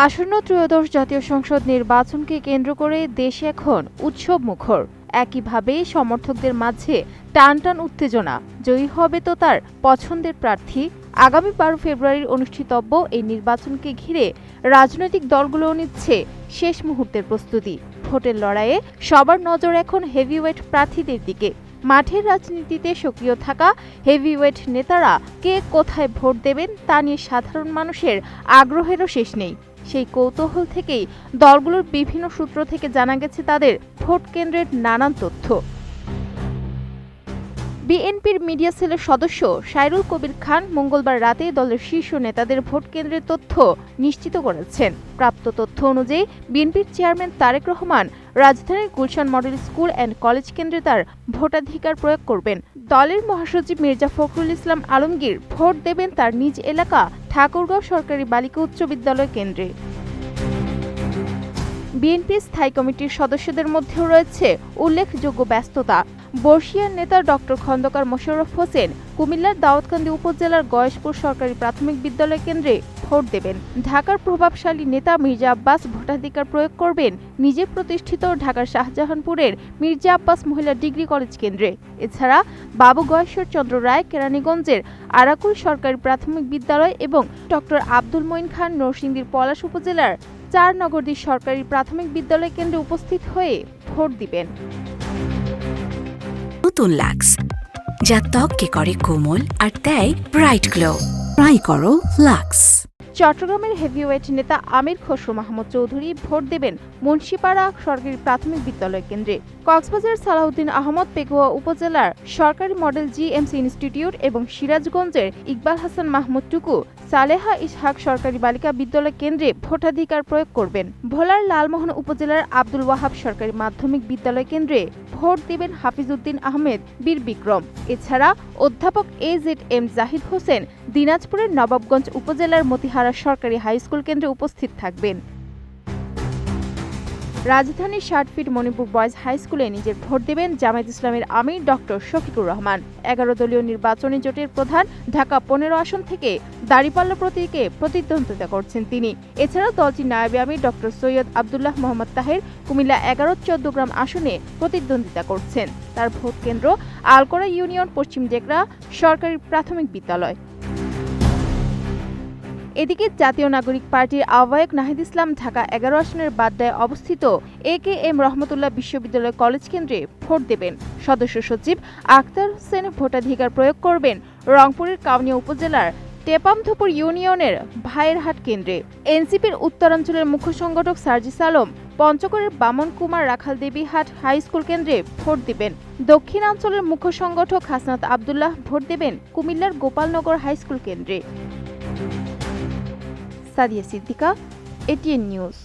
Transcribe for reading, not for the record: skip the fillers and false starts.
আসন্ন ত্রয়োদশ জাতীয় সংসদ নির্বাচনকে কেন্দ্র করে দেশে এখন উৎসব মুখর। একইভাবে সমর্থকদের মাঝে টানটান উত্তেজনা। জয়ী হবে তো তার পছন্দের প্রার্থী। আগামী 12 ফেব্রুয়ারির অনুষ্ঠিতব্য এই নির্বাচনকে ঘিরে রাজনৈতিক দলগুলো নিচ্ছে শেষ মুহূর্তের প্রস্তুতি। ভোটের লড়াইয়ে সবার নজর এখন হেভিওয়েট প্রার্থীদের দিকে। মাঠের রাজনীতিতে সক্রিয় থাকা হেভিওয়েট নেতারা কে কোথায় ভোট দেবেন তা নিয়ে সাধারণ মানুষের আগ্রহেরও শেষ নেই। সেই কৌতূহল থেকেই দলগুলোর বিভিন্ন সূত্র থেকে জানা গেছে তাদের ভোট কেন্দ্রের নানান তথ্য। বিএনপির মিডিয়া সেলের সদস্য সাইরুল কবির খান মঙ্গলবার রাতে দলের শীর্ষ নেতাদের ভোট কেন্দ্রের তথ্য নিশ্চিত করেছেন। প্রাপ্ত তথ্য অনুযায়ী বিএনপির চেয়ারম্যান তারেক রহমান রাজধানীর Gulshan model school and college কেন্দ্রে তার ভোটাধিকার প্রয়োগ করবেন। দলের মহাসচিব মির্জা ফখরুল ইসলাম আলমগীর ভোট দেবেন তার নিজ এলাকা ঠাকুরগাঁও সরকারি বালিকা উচ্চ বিদ্যালয় কেন্দ্রে। বিএনপি স্থায়ী কমিটির সদস্যদের মধ্যেও রয়েছে উল্লেখযোগ্য ব্যস্ততা। বর্ষিয়ার নেতা ডক্টর খন্দকার মোশাররফ হোসেন কুমিল্লার দাউদকান্দি উপজেলার গয়েশপুর সরকারি প্রাথমিক বিদ্যালয় কেন্দ্রে ভোট দেবেন। ঢাকার প্রভাবশালী নেতা মির্জা আব্বাস ভোটাধিকার প্রয়োগ করবেন নিজে প্রতিষ্ঠিত ঢাকার শাহজাহানপুরের মির্জা আব্বাস মহিলা ডিগ্রি কলেজ কেন্দ্রে। এছাড়া বাবু গয়েশ্বর চন্দ্র রায় কেরানীগঞ্জের আরাকুল সরকারি প্রাথমিক বিদ্যালয় এবং ডক্টর আব্দুল মঈন খান নরসিংদীর পলাশ উপজেলার 4 নগরদী সরকারি প্রাথমিক বিদ্যালয় কেন্দ্রে উপস্থিত হয়ে ভোট দিবেন। নতুন লাক্স যা ত্বককে করে কোমল আর দেয় ব্রাইট গ্লো। ট্রাই করো লাক্স। চট্টগ্রামের হেভিওয়েট নেতা আমির খসরু মাহমুদ চৌধুরী ভোট দেবেন মুন্সিপাড়া সরকারি প্রাথমিক বিদ্যালয় কেন্দ্রে। কক্সবাজার সালাউদ্দিন আহমদ পেকুয়া উপজেলার সরকারি মডেল জিএমসি ইনস্টিটিউট এবং সিরাজগঞ্জের ইকবাল হাসান মাহমুদ টুকু সালেহা ইসহাক সরকারি বালিকা বিদ্যালয় কেন্দ্রে ভোটাধিকার প্রয়োগ করবেন। ভোলার লালমোহন উপজেলার আব্দুল ওয়াহাব সরকারি মাধ্যমিক বিদ্যালয় কেন্দ্রে ভোট দেবেন হাফিজউদ্দিন আহমেদ বীর বিক্রম। এছাড়া অধ্যাপক AZM জাহিদ হোসেন দিনাজপুরের নবাবগঞ্জ উপজেলার মতিহারা সরকারি হাইস্কুল কেন্দ্রে উপস্থিত থাকবেন। রাজধানীর 60 ফিট মণিপুর বয়েজ হাই স্কুলে নিজের ভোট দেবেন জামায়াত ইসলামের আমির ডক্টর শফিকুর রহমান। 11 দলীয় নির্বাচনী জোটের প্রধান ঢাকা 15 আসন থেকে দাঁড়িপাল্লা প্রতীকে প্রতিদ্বন্দ্বিতা করছেন তিনি। এছাড়াও দলটির নায়েবে আমির ডক্টর সৈয়দ আব্দুল্লাহ মোহাম্মদ তাহের কুমিল্লা 11-14 গ্রাম আসনে প্রতিদ্বন্দ্বিতা করছেন। তার ভোট কেন্দ্র আলকোরা ইউনিয়ন পশ্চিম ডেকরা সরকারি প্রাথমিক বিদ্যালয়। এদিকে জাতীয় নাগরিক পার্টির আহ্বায়ক নাহিদ ইসলাম ঢাকা 11 আসনের বাড্ডায় অবস্থিত AKM রহমতুল্লাহ বিশ্ববিদ্যালয় কলেজ কেন্দ্রে ভোট দেবেন। সদস্য সচিব আক্তার হোসেন ভোটাধিকার প্রয়োগ করবেন রংপুরের কাউনিয়া উপজেলার টেপামধুপুর ইউনিয়নের ভাইয়েরহাট কেন্দ্রে। এনসিপির উত্তরাঞ্চলের মুখ্য সংগঠক সার্জিস আলম পঞ্চগড়ের বামন কুমার রাখালদেবীহাট হাই স্কুল কেন্দ্রে ভোট দেবেন। দক্ষিণাঞ্চলের মুখ্য সংগঠক হাসনাত আবদুল্লাহ ভোট দেবেন কুমিল্লার গোপালনগর হাই স্কুল কেন্দ্রে। Sadia Siddika, ATN news.